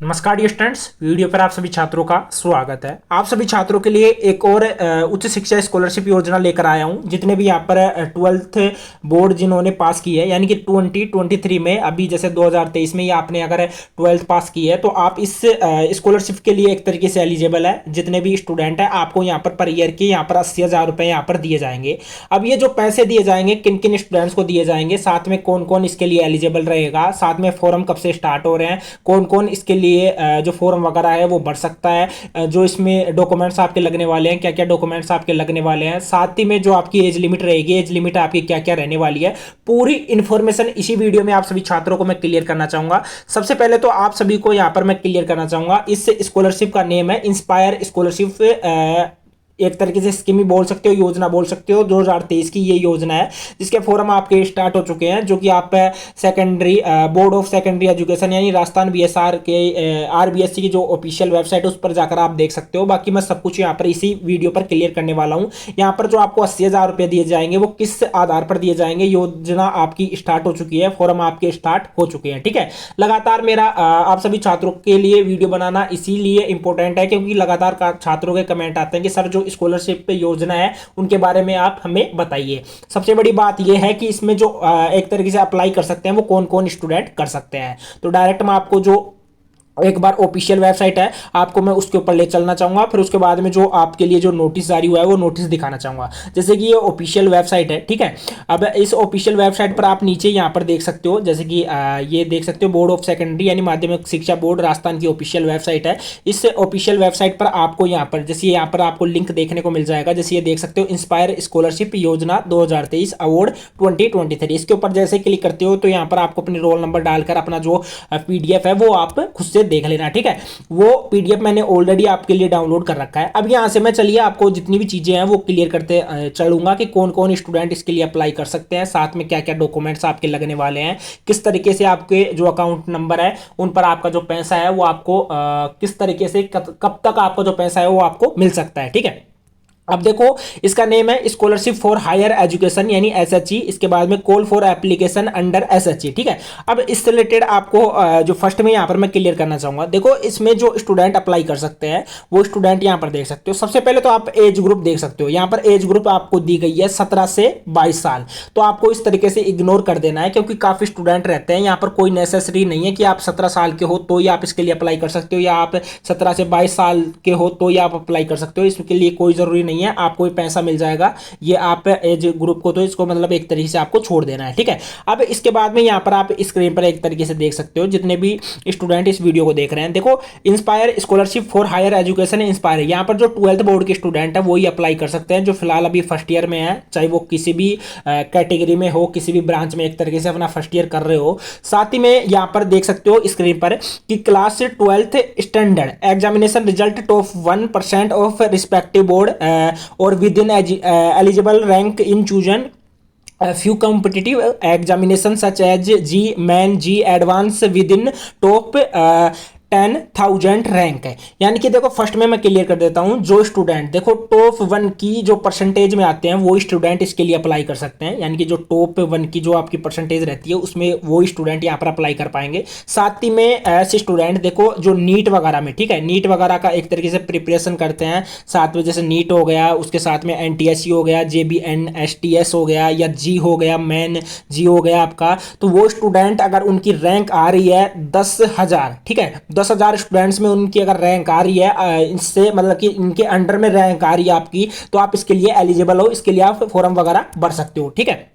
नमस्कार dear students, video पर आप सभी छात्रों का स्वागत है। आप सभी छात्रों के लिए एक और उच्च शिक्षा स्कॉलरशिप योजना लेकर आया हूं। जितने भी यहाँ पर 12th बोर्ड जिन्होंने पास की है, यानी कि 2023 में, अभी जैसे 2023 में ही आपने अगर 12th पास की है तो आप इस स्कॉलरशिप के लिए एक तरीके से एलिजिबल है। जितने भी स्टूडेंट है आपको यहाँ पर ईयर के यहाँ पर 80,000 रुपये यहाँ पर दिए जाएंगे। अब ये जो पैसे दिए जाएंगे किन किन स्टूडेंट्स को दिए जाएंगे, साथ में कौन कौन इसके लिए एलिजिबल रहेगा, साथ में फॉर्म कब से स्टार्ट हो रहे हैं, कौन कौन इसके लिए जो फॉर्म वगैरह है वो भर सकता है, जो इसमें डॉक्यूमेंट्स आपके लगने वाले हैं, क्या क्या डॉक्यूमेंट्स आपके लगने वाले हैं, साथ ही में जो आपकी एज लिमिट रहेगी, एज लिमिट आपकी क्या क्या रहने वाली है, पूरी इंफॉर्मेशन इसी वीडियो में आप सभी छात्रों को मैं क्लियर करना चाहूंगा। सबसे पहले तो आप सभी को यहां पर मैं क्लियर करना चाहूंगा, इस स्कॉलरशिप का नेम है इंस्पायर स्कॉलरशिप। एक तरीके से स्कीम ही बोल सकते हो, योजना बोल सकते हो। 2023 की ये योजना है जिसके फॉर्म आपके स्टार्ट हो चुके हैं, जो कि आप secondary board of secondary education यानी राजस्थान बीएसआर के आरबीएससी की जो ऑफिशियल वेबसाइट है उस पर जाकर आप देख सकते हो। बाकी मैं सब कुछ यहाँ पर इसी वीडियो पर क्लियर करने वाला हूँ। यहाँ पर जो आपको 80,000 रुपये दिए जाएंगे वो किस आधार पर दिए जाएंगे, योजना आपकी स्टार्ट हो चुकी है, फॉर्म आपके स्टार्ट हो चुके हैं। ठीक है, लगातार मेरा आप सभी छात्रों के लिए वीडियो बनाना इसीलिए इंपॉर्टेंट है क्योंकि लगातार छात्रों के कमेंट आते हैं कि सर जो स्कॉलरशिप योजना है उनके बारे में आप हमें बताइए। सबसे बड़ी बात यह है कि इसमें जो एक तरीके से अप्लाई कर सकते हैं वो कौन कौन स्टूडेंट कर सकते हैं। तो डायरेक्ट मैं आपको जो एक बार ऑफिशियल वेबसाइट है आपको मैं उसके ऊपर ले चलना चाहूंगा, फिर उसके बाद में जो आपके लिए जो नोटिस जारी हुआ है वो नोटिस दिखाना चाहूंगा। जैसे कि ये ऑफिशियल वेबसाइट है, ठीक है। अब इस ऑफिशियल वेबसाइट पर आप नीचे यहाँ पर देख सकते हो, जैसे कि ये देख सकते हो बोर्ड ऑफ सेकेंडरी यानी माध्यमिक शिक्षा बोर्ड राजस्थान की ऑफिशियल वेबसाइट है। इस ऑफिशियल वेबसाइट पर आपको यहाँ पर जैसे यहाँ पर आपको लिंक देखने को मिल जाएगा, जैसे ये देख सकते हो इंस्पायर स्कॉलरशिप योजना 2023 अवार्ड 2023। इसके ऊपर जैसे क्लिक करते हो तो यहाँ पर आपको अपने रोल नंबर डालकर अपना जो पीडीएफ है वो आप खुद से देख लेना। ठीक है, वो पीडीएफ मैंने ऑलरेडी आपके लिए डाउनलोड कर रखा है। अब यहां से मैं चलिए आपको जितनी भी चीजें हैं वो क्लियर करते चलूंगा कि कौन कौन स्टूडेंट इसके लिए अप्लाई कर सकते हैं, साथ में क्या क्या डॉक्यूमेंट्स आपके लगने वाले हैं, किस तरीके से आपके जो अकाउंट नंबर है उन पर आपका जो पैसा है वो आपको किस तरीके से कब तक आपका जो पैसा है वो आपको मिल सकता है। ठीक है, अब देखो इसका नेम है स्कॉलरशिप फॉर हायर एजुकेशन यानी एसएचई, इसके बाद में कॉल फॉर एप्लीकेशन अंडर एसएचई। ठीक है, अब इससे रिलेटेड आपको जो फर्स्ट में यहां पर मैं क्लियर करना चाहूंगा। देखो इसमें जो स्टूडेंट अप्लाई कर सकते हैं वो स्टूडेंट यहां पर देख सकते हो। सबसे पहले तो आप एज ग्रुप देख सकते हो, यहां पर एज ग्रुप आपको दी गई है 17 से 22 साल। तो आपको इस तरीके से इग्नोर कर देना है क्योंकि काफी स्टूडेंट रहते हैं, यहाँ पर कोई नेसेसरी नहीं है कि आप 17 साल के हो तो ही आप इसके लिए अप्लाई कर सकते हो, या आप 17 से 22 साल के हो तो ही आप अप्लाई कर सकते हो। इसके लिए कोई जरूरी नहीं है, आपको पैसा मिल जाएगा। ये आप एज ग्रुप को तो इसको मतलब एक तरीके से आपको छोड़ देना है। ठीक है, अब इसके बाद में यहां पर आप स्क्रीन पर एक तरीके से देख सकते हो जितने भी स्टूडेंट इस वीडियो को देख रहे हैं। देखो inspire scholarship for higher education inspire, यहां पर जो 12th बोर्ड के स्टूडेंट है वो ही अप्लाई कर सकते हैं, जो फिलहाल अभी फर्स्ट ईयर में है, चाहे वो किसी भी कैटेगरी में हो, किसी भी ब्रांच में एक तरीके से अपना फर्स्ट ईयर कर रहे हो। साथ ही में यहां पर देख सकते हो स्क्रीन पर कि class 12th standard examination result top 1% of respective board और within eligible rank in chosen a few competitive examination such as G main G advance within top 10,000 rank है। यानी कि देखो फर्स्ट में मैं क्लियर कर देता हूं, जो स्टूडेंट देखो टॉप 1 की जो परसेंटेज में आते हैं वो स्टूडेंट इसके लिए अप्लाई कर सकते हैं, यानी कि जो टॉप 1 की जो आपकी परसेंटेज रहती है उसमें वो स्टूडेंट यहां पर अप्लाई कर पाएंगे। साथ ही में ऐसे स्टूडेंट देखो जो नीट वगैरह में, ठीक है, नीट वगैरह का एक तरीके से प्रिपरेशन करते हैं, साथ में जैसे नीट हो गया, उसके साथ में एनटीएससी हो गया, जेबीएनएसटीएस हो गया, या जी हो गया, मेन जी हो गया आपका, तो वो स्टूडेंट अगर उनकी रैंक आ रही है 10,000, ठीक है, 10,000 स्टूडेंट्स में उनकी अगर रैंक आ रही है, इससे मतलब कि इनके अंडर में रैंक आ रही है आपकी, तो आप इसके लिए एलिजिबल हो, इसके लिए आप फॉर्म वगैरह भर सकते हो। ठीक है,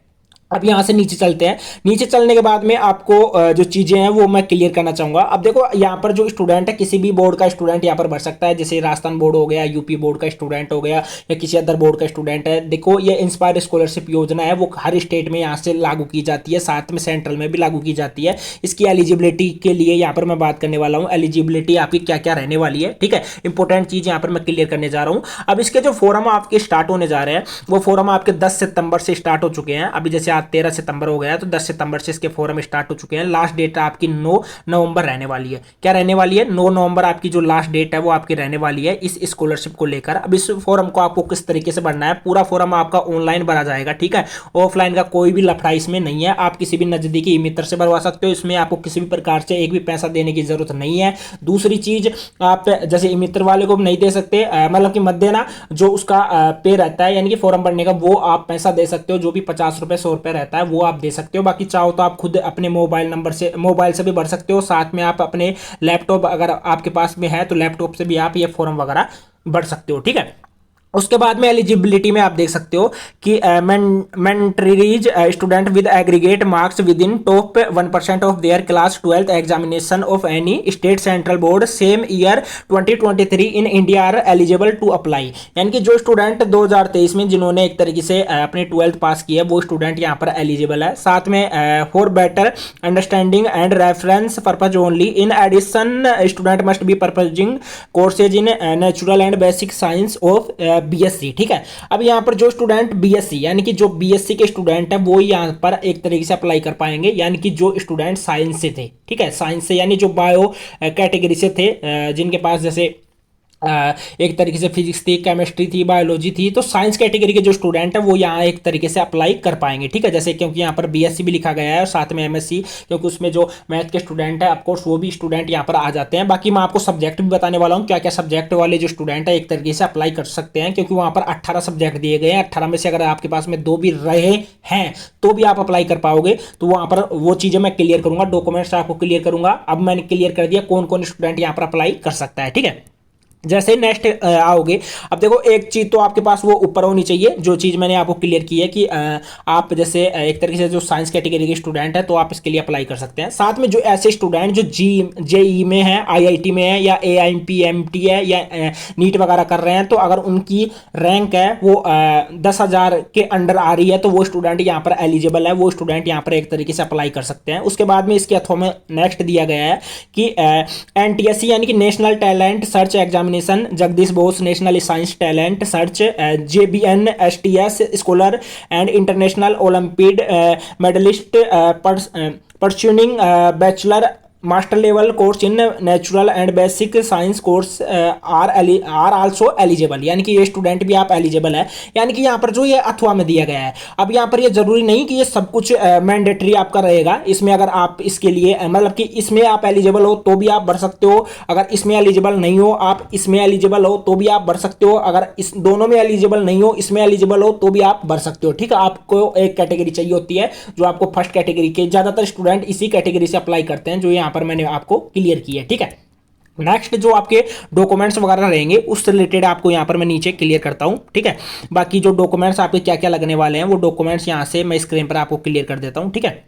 अब यहां से नीचे चलते हैं। नीचे चलने के बाद में आपको जो चीजें हैं वो मैं क्लियर करना चाहूंगा। अब देखो यहां पर जो स्टूडेंट है किसी भी बोर्ड का स्टूडेंट यहां पर भर सकता है, जैसे राजस्थान बोर्ड हो गया, यूपी बोर्ड का स्टूडेंट हो गया, या किसी अदर बोर्ड का स्टूडेंट है। देखो ये इंस्पायर स्कॉलरशिप योजना है वो हर स्टेट में यहां से लागू की जाती है, साथ में सेंट्रल में भी लागू की जाती है। इसकी एलिजिबिलिटी के लिए यहाँ पर मैं बात करने वाला हूँ, एलिजिबिलिटी आपकी क्या क्या रहने वाली है। ठीक है, इंपॉर्टेंट चीज यहाँ पर मैं क्लियर करने जा रहा हूँ। अब इसके जो फॉर्म आपके स्टार्ट होने जा रहे हैं वो फॉर्म आपके 10 सितंबर से स्टार्ट हो चुके हैं। अभी जैसे आज 13 सितंबर हो गया, तो 10 सितंबर से इसके फॉर्म स्टार्ट हो चुके हैं। लास्ट डेट आपकी 9 नवंबर रहने वाली है। क्या रहने वाली है? 9 नवंबर आपकी जो लास्ट डेट है वो आपकी रहने वाली है इस स्कॉलरशिप को लेकर। अब इस फॉर्म को आपको किस तरीके से भरना है, पूरा फॉर्म आपका ऑनलाइन भरा जाएगा, ठीक है। ऑफलाइन का कोई भी लफड़ा इसमें नहीं है। आप किसी भी नजदीकी मित्र से भरवा सकते हो, इसमें आपको किसी भी प्रकार से एक भी पैसा देने की जरूरत नहीं है। दूसरी चीज, आप जैसे मित्र वाले को नहीं दे सकते, मतलब कि मत देना, जो उसका पे रहता है यानी कि फॉर्म भरने का, वो आप पैसा दे सकते हो, जो भी 50 रुपए 100 रुपए रहता है वो आप दे सकते हो। बाकी चाहो तो आप खुद अपने मोबाइल से भी भर सकते हो। साथ में आप अपने लैपटॉप अगर आपके पास में है तो लैपटॉप से भी आप ये फॉर्म वगैरह भर सकते हो, ठीक है। उसके बाद में एलिजिबिलिटी में आप देख सकते हो कि meritorious student with aggregate marks within top 1% of their class 12th examination of any state central board same year 2023 in India are eligible to apply. यानी कि जो स्टूडेंट 2023 में जिन्होंने एक तरीके से अपनी 12th पास की है वो स्टूडेंट यहाँ पर एलिजिबल है। साथ में for better understanding and reference purpose only in addition student must be pursuing courses in natural and basic science of BSc, ठीक है। अब यहाँ पर जो स्टूडेंट बीएससी यानी कि जो बीएससी के स्टूडेंट है वो यहाँ पर एक तरीके से अप्लाई कर पाएंगे, यानी कि जो स्टूडेंट साइंस से थे, ठीक है, साइंस से यानी जो बायो कैटेगरी से थे, जिनके पास जैसे एक तरीके से फिजिक्स थी, केमिस्ट्री थी, बायोलॉजी थी, तो साइंस कैटेगरी के जो स्टूडेंट है वो यहाँ एक तरीके से अप्लाई कर पाएंगे, ठीक है। जैसे क्योंकि यहाँ पर बीएससी भी लिखा गया है और साथ में एमएससी, क्योंकि उसमें जो मैथ के स्टूडेंट है ऑफकोर्स वो भी स्टूडेंट यहाँ पर आ जाते हैं। बाकी मैं आपको सब्जेक्ट भी बताने वाला हूँ, क्या क्या सब्जेक्ट वाले जो स्टूडेंट है एक तरीके से अप्लाई कर सकते हैं, क्योंकि वहाँ पर 18 सब्जेक्ट दिए गए हैं। 18 में से अगर आपके पास में 2 भी रहे हैं तो भी आप अप्लाई कर पाओगे। तो वहाँ पर वो चीज़ें मैं क्लियर करूंगा, डॉक्यूमेंट्स आपको क्लियर करूंगा। अब मैंने क्लियर कर दिया कौन कौन स्टूडेंट यहाँ पर अप्लाई कर सकता है, ठीक है। जैसे नेक्स्ट आओगे, अब देखो एक चीज तो आपके पास वो ऊपर होनी चाहिए, जो चीज मैंने आपको क्लियर की है कि आप जैसे एक तरीके से जो साइंस कैटेगरी के स्टूडेंट है तो आप इसके लिए अप्लाई कर सकते हैं। साथ में जो ऐसे स्टूडेंट जो जेई में है, आईआईटी में है, या एआईएमपीएमटी है, या नीट वगैरह कर रहे हैं, तो अगर उनकी रैंक है वो 10,000 के अंडर आ रही है तो वो स्टूडेंट यहाँ पर एलिजिबल है, वो स्टूडेंट यहाँ पर एक तरीके से अप्लाई कर सकते हैं। उसके बाद में इसके अथवा में नेक्स्ट दिया गया है कि एनटीएससी यानी कि national talent search examination, Jagadish Bose national science talent search, JBNSTS scholar and international olympiad medallist pursuing bachelor master level course in natural and basic science course are also eligible, यानी कि ये स्टूडेंट भी आप एलिजिबल है। यानी कि यहाँ पर जो ये अथवा में दिया गया है, अब यहाँ पर ये जरूरी नहीं कि ये सब कुछ मैंडेटरी आपका रहेगा। इसमें अगर आप इसके लिए मतलब कि इसमें आप एलिजिबल हो तो भी आप भर सकते हो, अगर इसमें एलिजिबल नहीं हो आप इसमें एलिजिबल हो तो भी आप भर सकते हो, अगर इस दोनों में एलिजिबल नहीं हो इसमें एलिजिबल हो तो भी आप भर सकते हो, ठीक है। आपको एक कैटेगरी चाहिए होती है जो आपको फर्स्ट कैटेगरी के, ज्यादातर स्टूडेंट इसी कैटेगरी से अप्लाई करते हैं जो यहाँ पर मैंने आपको क्लियर किया है, ठीक है। नेक्स्ट जो आपके डॉक्यूमेंट्स वगैरह रहेंगे उससे रिलेटेड आपको यहाँ पर मैं नीचे क्लियर करता हूँ, ठीक है। बाकी जो डॉक्यूमेंट्स आपके क्या क्या लगने वाले हैं वो डॉक्यूमेंट्स यहाँ से मैं स्क्रीन पर आपको क्लियर कर देता हूँ, ठीक है।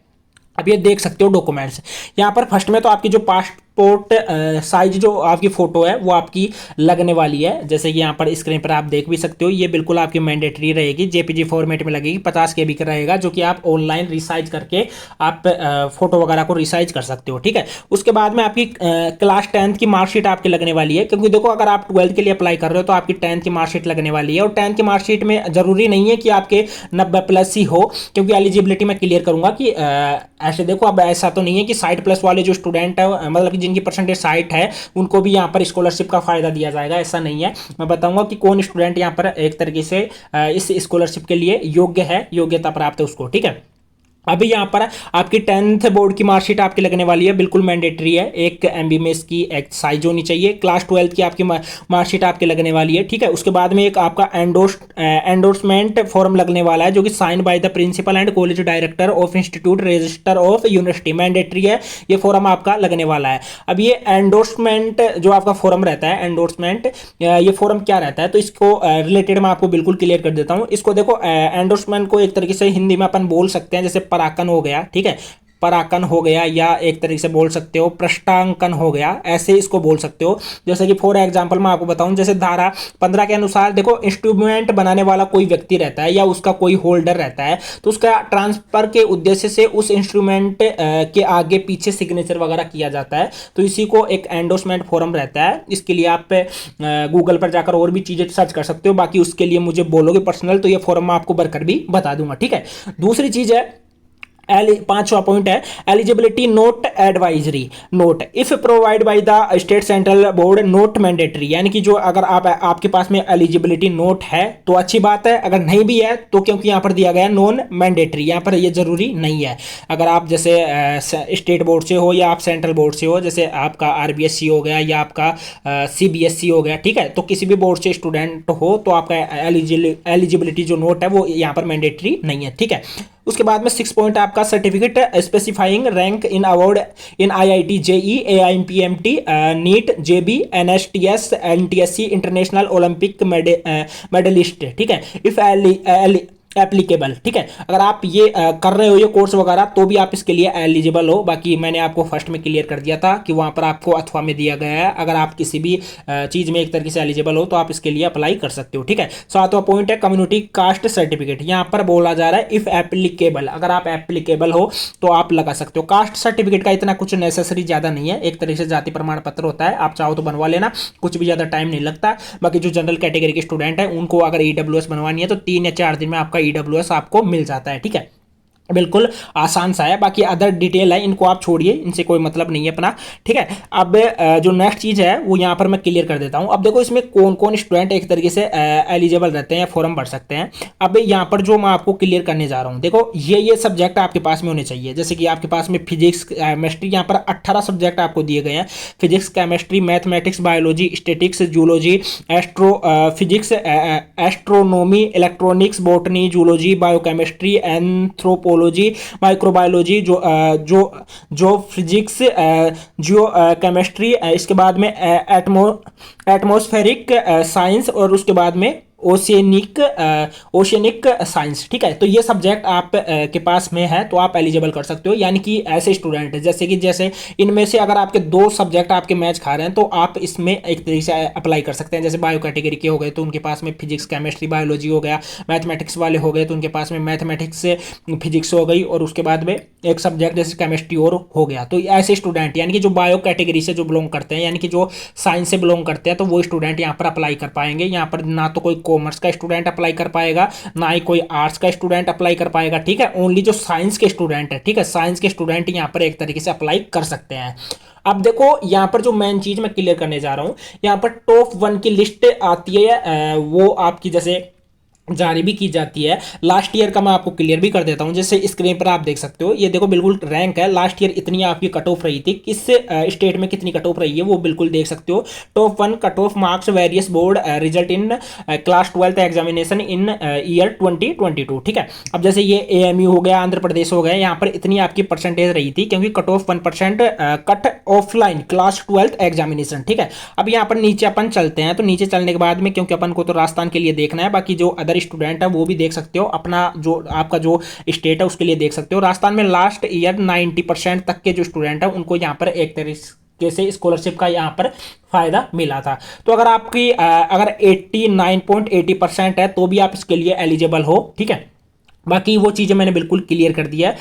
अब ये देख सकते हो डॉक्यूमेंट्स यहाँ पर फर्स्ट में तो आपकी जो पासपोर्ट साइज जो आपकी फोटो है वो आपकी लगने वाली है, जैसे कि यहाँ पर स्क्रीन पर आप देख भी सकते हो। ये बिल्कुल आपकी मैंडेटरी रहेगी, जेपीजी फॉर्मेट में लगेगी, 50 KB का रहेगा, जो कि आप ऑनलाइन रिसाइज करके आप फोटो वगैरह को रिसाइज कर सकते हो, ठीक है। उसके बाद में आपकी क्लास 10th की मार्कशीट आपकी लगने वाली है, क्योंकि देखो अगर आप 12th के लिए अप्लाई कर रहे हो तो आपकी 10th की मार्कशीट लगने वाली है। और 10th की मार्कशीट में जरूरी नहीं है कि आपके 90+ ही हो, क्योंकि एलिजिबिलिटी मैं क्लियर करूंगा कि ऐसे देखो अब ऐसा तो नहीं है कि 60+ वाले जो स्टूडेंट है, मतलब कि जिनकी परसेंटेज 60 है, उनको भी यहाँ पर स्कॉलरशिप का फायदा दिया जाएगा, ऐसा नहीं है। मैं बताऊंगा कि कौन स्टूडेंट यहाँ पर एक तरीके से इस स्कॉलरशिप के लिए योग्य है, योग्यता प्राप्त है उसको, ठीक है। अभी यहाँ पर आपकी 10th बोर्ड की मार्कशीट आपकी लगने वाली है, बिल्कुल मैंडेटरी है, 1 MB में इसकी एक साइज होनी चाहिए। क्लास 12th की आपकी मार्कशीट आपकी लगने वाली है, ठीक है। उसके बाद में एक आपका एंडोर्समेंट फॉर्म लगने वाला है, जो कि sign by the principal and college director of institute register of university, mandatory है, ये फॉर्म आपका लगने वाला है। अब ये एंडोर्समेंट जो आपका फॉर्म रहता है, एंडोर्समेंट ये फॉर्म क्या रहता है, तो इसको रिलेटेड मैं आपको बिल्कुल क्लियर कर देता हूँ। इसको देखो एंडोर्समेंट को एक तरीके से हिंदी में अपन बोल सकते हैं जैसे पराकन हो गया, ठीक है, पराकन हो गया, या एक तरीके से बोल सकते हो पृष्ठांकन हो गया, ऐसे इसको बोल सकते हो। जैसे कि फॉर एग्जांपल मैं आपको बताऊं, जैसे धारा 15 के अनुसार देखो इंस्ट्रूमेंट बनाने वाला कोई व्यक्ति रहता है या उसका कोई होल्डर रहता है, तो उसका ट्रांसफर के उद्देश्य से उस इंस्ट्रूमेंट के आगे पीछे सिग्नेचर वगैरह किया जाता है, तो इसी को एक एंडोर्समेंट फॉर्म रहता है। इसके लिए आप गूगल पर जाकर और भी चीजें सर्च कर सकते हो, बाकी उसके लिए मुझे बोलोगे पर्सनल तो ये फॉर्म मैं आपको भरकर भी बता दूंगा, ठीक है। दूसरी चीज है पांचवा पॉइंट है eligibility note advisory note if provide by the state central board note mandatory, यानी कि जो अगर आपके पास में एलिजिबिलिटी नोट है तो अच्छी बात है, अगर नहीं भी है तो क्योंकि यहां पर दिया गया नॉन मैंडेटरी, यहां पर ये जरूरी नहीं है। अगर आप जैसे स्टेट बोर्ड से हो या आप सेंट्रल बोर्ड से हो, जैसे आपका आरबीएससी हो गया या आपका सीबीएसई हो गया, ठीक है, तो किसी भी बोर्ड से स्टूडेंट हो तो आपका एलिजिबिलिटी जो नोट है वो यहाँ पर मैंडेटरी नहीं है, ठीक है। उसके बाद में 6 पॉइंट आपका certificate specifying rank in award in IIT JEE AIPMT NEET JB NSTS NTSC international olympiad medallist, ठीक है, इफ एप्लीकेबल, ठीक है। अगर आप ये कर रहे हो ये कोर्स वगैरह तो भी आप इसके लिए एलिजिबल हो। बाकी मैंने आपको फर्स्ट में क्लियर कर दिया था कि वहां पर आपको अथवा में दिया गया है, अगर आप किसी भी चीज में एक तरीके से एलिजिबल हो तो आप इसके लिए अप्लाई कर सकते हो, ठीक है। 7वां पॉइंट है कम्युनिटी कास्ट सर्टिफिकेट, यहां पर बोला जा रहा है इफ एप्लीकेबल, अगर आप एप्लीकेबल हो तो आप लगा सकते हो। कास्ट सर्टिफिकेट का इतना कुछ नेसेसरी ज्यादा नहीं है, एक तरीके से जाति प्रमाण पत्र होता है, आप चाहो तो बनवा लेना, कुछ भी ज्यादा टाइम नहीं लगता। बाकी जो जनरल कैटेगरी के स्टूडेंट है उनको अगर ईडब्ल्यूएस बनवानी है तो 3 या 4 दिन में आपका ईडब्ल्यूएस आपको मिल जाता है, ठीक है, बिल्कुल आसान सा है। बाकी अदर डिटेल है इनको आप छोड़िए, इनसे कोई मतलब नहीं है अपना, ठीक है। अब जो नेक्स्ट चीज़ है वो यहाँ पर मैं क्लियर कर देता हूँ। अब देखो इसमें कौन कौन स्टूडेंट एक तरीके से एलिजिबल रहते हैं या फॉर्म भर सकते हैं। अब यहाँ पर जो मैं आपको क्लियर करने जा रहा हूँ, देखो ये सब्जेक्ट आपके पास में होने चाहिए, जैसे कि आपके पास में फिजिक्स केमिस्ट्री, यहाँ पर 18 सब्जेक्ट आपको दिए गए हैं, physics chemistry mathematics biology statics zoology physics astronomy electronics botany zoology biochemistry anthropology microbiology जो फिजिक्स जियो केमिस्ट्री, इसके बाद में एटमॉस्फेरिक साइंस और उसके बाद में ओशियनिक साइंस, ठीक है। तो ये सब्जेक्ट आप के पास में है तो आप एलिजिबल कर सकते हो, यानी कि ऐसे स्टूडेंट जैसे इनमें से अगर आपके 2 सब्जेक्ट आपके मैच खा रहे हैं तो आप इसमें एक तरीके से अप्लाई कर सकते हैं। जैसे बायो कैटेगरी के हो गए तो उनके पास में फिजिक्स केमिस्ट्री बायोलॉजी हो गया, मैथमेटिक्स वाले हो गए तो उनके पास में मैथमेटिक्स से फिजिक्स हो गई, और उसके बाद में एक सब्जेक्ट जैसे केमिस्ट्री और हो गया। तो ऐसे स्टूडेंट यानी कि जो बायो कैटेगरी से जो बिलोंग करते हैं, यानी कि जो साइंस से बिलोंग करते हैं, तो वो स्टूडेंट यहाँ पर अप्लाई कर पाएंगे। यहाँ पर ना तो कोई कॉमर्स का स्टूडेंट अप्लाई कर पाएगा, ना ही कोई आर्ट्स का स्टूडेंट अप्लाई कर पाएगा, ठीक है। ओनली जो साइंस के स्टूडेंट है, ठीक है, साइंस के स्टूडेंट यहाँ पर एक तरीके से अप्लाई कर सकते हैं। अब देखो यहाँ पर जो मेन चीज मैं क्लियर करने जा रहा हूं, यहाँ पर टॉप 1 की लिस्ट आती है, वो आपकी जैसे जारी भी की जाती है। लास्ट ईयर का मैं आपको क्लियर भी कर देता हूं, जैसे स्क्रीन पर आप देख सकते हो, ये देखो बिल्कुल रैंक है, लास्ट ईयर इतनी आपकी कट ऑफ रही थी, किस स्टेट में कितनी कट ऑफ रही है वो बिल्कुल देख सकते हो। Top 1 cut off marks various board result in class 12 examination in year 2022, ठीक है। अब जैसे ये एएमयू हो गया, आंध्र प्रदेश हो गया, यहाँ पर इतनी आपकी परसेंटेज रही थी क्योंकि cut off 1% cut offline class 12 examination, ठीक है। अब यहाँ पर नीचे अपन चलते हैं, तो नीचे चलने के बाद में क्योंकि अपन को तो राजस्थान के लिए देखना है, बाकी जो अदर स्टूडेंट है वो भी देख सकते हो, अपना जो आपका जो स्टेट है उसके लिए देख सकते हो। राजस्थान में लास्ट ईयर 90% तक के जो स्टूडेंट है उनको यहाँ पर एक तरीके से स्कॉलरशिप का यहाँ पर फायदा मिला था। तो अगर आपकी अगर 89.80% है तो भी आप इसके लिए एलिजिबल हो, ठीक है। बाकी वो चीज़ें मैंने बिल्कुल क्लियर कर दिया है।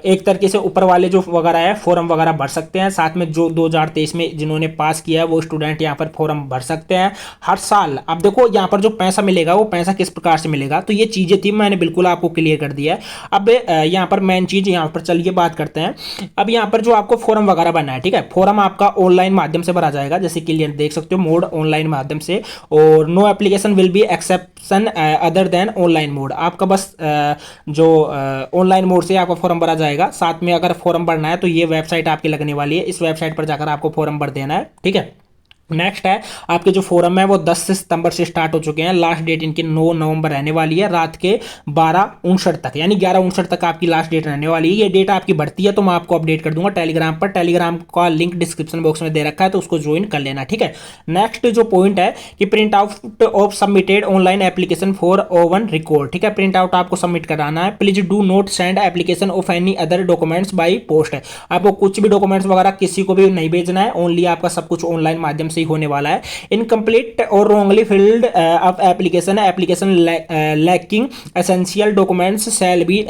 एक तरीके से ऊपर वाले जो वगैरह है फॉर्म वगैरह भर सकते हैं, साथ में जो 2023 में जिन्होंने पास किया है वो स्टूडेंट यहाँ पर फॉर्म भर सकते हैं हर साल। अब देखो यहाँ पर जो पैसा मिलेगा वो पैसा किस प्रकार से मिलेगा, तो ये चीज़ें थी मैंने बिल्कुल आपको क्लियर कर दिया है। अब यहाँ पर मेन चीज़ यहाँ पर चलिए बात करते हैं। अब यहाँ पर जो आपको फॉर्म वगैरह बनना है, ठीक है, फॉर्म आपका ऑनलाइन माध्यम से भरा जाएगा, जैसे क्लियर देख सकते हो मोड ऑनलाइन माध्यम से, और no application will be exception other than online mode. आपका बस जो ऑनलाइन मोड से आपका फॉर्म भरा जाएगा। साथ में अगर फॉर्म भरना है तो ये वेबसाइट आपकी लगने वाली है, इस वेबसाइट पर जाकर आपको फॉर्म भर देना है, ठीक है। नेक्स्ट है आपके जो फोरम है वो 10 सितंबर से स्टार्ट हो चुके हैं, लास्ट डेट इनकी 9 नवंबर रहने वाली है, रात के 12:59 तक, यानी 11:59 तक आपकी लास्ट डेट रहने वाली है। ये डेट आपकी बढ़ती है तो मैं आपको अपडेट कर दूंगा टेलीग्राम पर, टेलीग्राम का लिंक डिस्क्रिप्शन बॉक्स में दे रखा है तो उसको ज्वाइन कर लेना, ठीक है। नेक्स्ट जो पॉइंट है कि print out of submitted online application for O1 record, ठीक है, प्रिंट आउट आपको सबमिट कराना है। Please do not send application of any other documents by post, आपको कुछ भी डॉक्यूमेंट्स वगैरह किसी को भी नहीं भेजना है, ओनली आपका सब कुछ ऑनलाइन माध्यम से ही होने वाला है। इनकम्प्लीट और wrongly field of application lacking essential documents shall be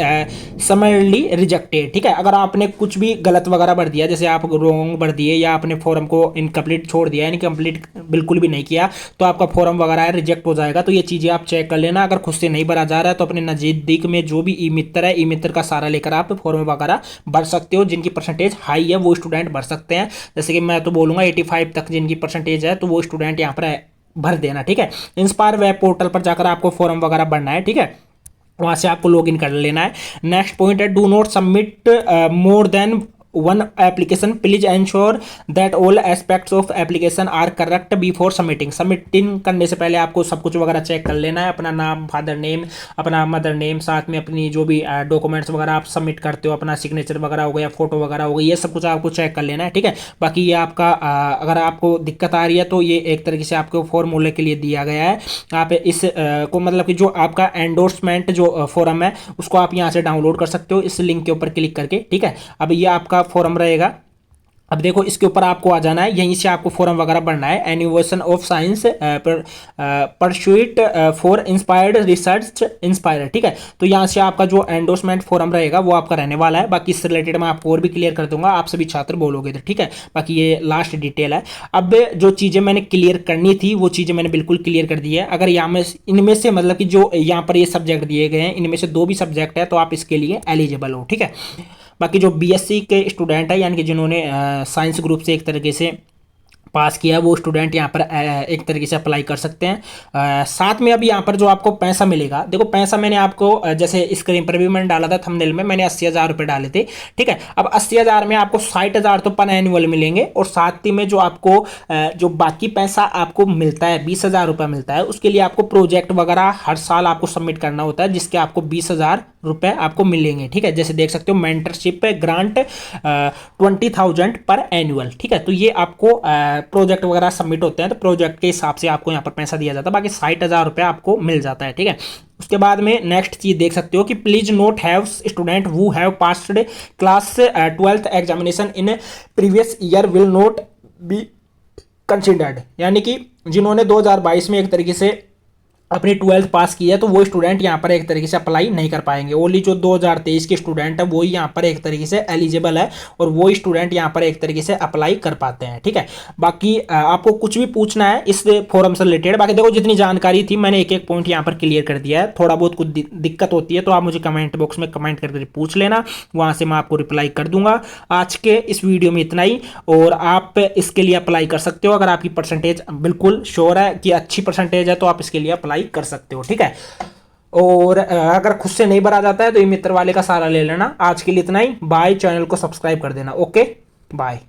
समरली rejected. ठीक है, अगर आपने कुछ भी गलत वगैरह भर दिया, जैसे आप रॉन्ग भर दिए या आपने फॉर्म को इनकम्प्लीट छोड़ दिया, इनकम्प्लीट बिल्कुल भी नहीं किया, तो आपका फॉर्म वगैरह है रिजेक्ट हो जाएगा। तो ये चीज़ें आप चेक कर लेना। अगर खुद से नहीं भरा जा रहा है तो अपने नज़दीक में जो भी ई मित्र है, ई मित्र का सहारा लेकर आप फॉर्म वगैरह भर सकते हो। जिनकी परसेंटेज हाई है वो स्टूडेंट भर सकते हैं। जैसे कि मैं तो बोलूँगा 85 तक जिनकी परसेंटेज है तो वो स्टूडेंट यहाँ पर भर देना। ठीक है, इंस्पायर वेब पोर्टल पर जाकर आपको फॉर्म वगैरह भरना है। ठीक है, वहां से आपको लॉग इन कर लेना है। नेक्स्ट पॉइंट है, do not submit more than one application, please ensure that all aspects of application are correct before submitting. Submitting करने से पहले आपको सब कुछ वगैरह चेक कर लेना है, अपना नाम, फादर नेम, अपना मदर नेम, साथ में अपनी जो भी डॉक्यूमेंट्स वगैरह आप सबमिट करते हो, अपना सिग्नेचर वगैरह हो गया, फोटो वगैरह हो गई, ये सब कुछ आपको चेक कर लेना है। ठीक है, बाकी ये आपका अगर आपको दिक्कत आ रही है तो ये एक तरीके से आपको फॉर्मूले के लिए दिया गया है। आप इस को मतलब कि जो आपका एंडोर्समेंट जो फॉर्म है उसको आप यहाँ से डाउनलोड कर सकते हो इस लिंक के ऊपर क्लिक करके। ठीक है, अब ये आपका फॉर्म रहेगा। अब देखो इसके ऊपर आपको आ जाना है, यहीं से आपको फॉर्म वगैरह भरना है। Innovation of science pursuit for inspired research INSPIRE. ठीक है, तो यहाँ से आपका जो एंडोर्समेंट फॉर्म रहेगा वो आपका रहने वाला है। बाकी इससे रिलेटेड मैं आपको और भी क्लियर कर दूंगा, आप सभी छात्र बोलोगे तो। ठीक है, बाकी ये लास्ट डिटेल है। अब जो चीज़ें मैंने क्लियर करनी थी वो चीज़ें मैंने बिल्कुल क्लियर कर दी है। अगर यहाँ में इनमें से मतलब कि जो यहाँ पर ये सब्जेक्ट दिए गए हैं इनमें से 2 भी सब्जेक्ट है तो आप इसके लिए एलिजिबल हो। ठीक है, बाकी जो बीएससी के स्टूडेंट है यानी कि जिन्होंने साइंस ग्रुप से एक तरीके से पास किया वो स्टूडेंट यहाँ पर एक तरीके से अप्लाई कर सकते हैं। साथ में अब यहाँ पर जो आपको पैसा मिलेगा, देखो पैसा मैंने आपको जैसे स्क्रीन पर भी मैंने डाला था थंबनेल में, मैंने 80,000 रुपये डाले थे। ठीक है, अब 80,000 में आपको 60,000 तो पर एनुअल मिलेंगे और साथ ही में जो आपको जो बाकी पैसा आपको मिलता है 20,000 रुपये मिलता है, उसके लिए आपको प्रोजेक्ट वगैरह हर साल आपको सबमिट करना होता है जिसके आपको 20,000 रुपये आपको मिलेंगे। ठीक है, जैसे देख सकते हो मेंटरशिप ग्रांट 20,000 पर एनुअल। ठीक है, तो ये आपको प्रोजेक्ट वगैरह सबमिट होते हैं तो प्रोजेक्ट के हिसाब से आपको यहाँ पर पैसा दिया जाता है। बाकी 60,000 रुपये आपको मिल जाता है। ठीक है, उसके बाद में नेक्स्ट चीज देख सकते हो कि please note have student who have passed class 12th examination in previous year will not be considered. यानी कि जिन्होंने 2022 में एक तरीके से अपनी 12th पास की है तो वो स्टूडेंट यहाँ पर एक तरीके से अप्लाई नहीं कर पाएंगे। ओनली जो 2023 के स्टूडेंट है वो ही यहाँ पर एक तरीके से एलिजिबल है और वो स्टूडेंट यहाँ पर एक तरीके से अप्लाई कर पाते हैं। ठीक है, बाकी आपको कुछ भी पूछना है इस फॉरम से रिलेटेड, बाकी देखो जितनी जानकारी थी मैंने एक एक पॉइंट यहाँ पर क्लियर कर दिया है। थोड़ा बहुत कुछ दिक्कत होती है तो आप मुझे कमेंट बॉक्स में कमेंट करके पूछ लेना, वहाँ से मैं आपको रिप्लाई कर दूंगा। आज के इस वीडियो में इतना ही, और आप इसके लिए अप्लाई कर सकते हो। अगर आपकी परसेंटेज बिल्कुल श्योर है कि अच्छी परसेंटेज है तो आप इसके लिए अप्लाई कर सकते हो। ठीक है, और अगर खुद से नहीं भरा जाता है तो ये मित्र वाले का सहारा ले लेना। आज के लिए इतना ही, बाय। चैनल को सब्सक्राइब कर देना। Okay, bye.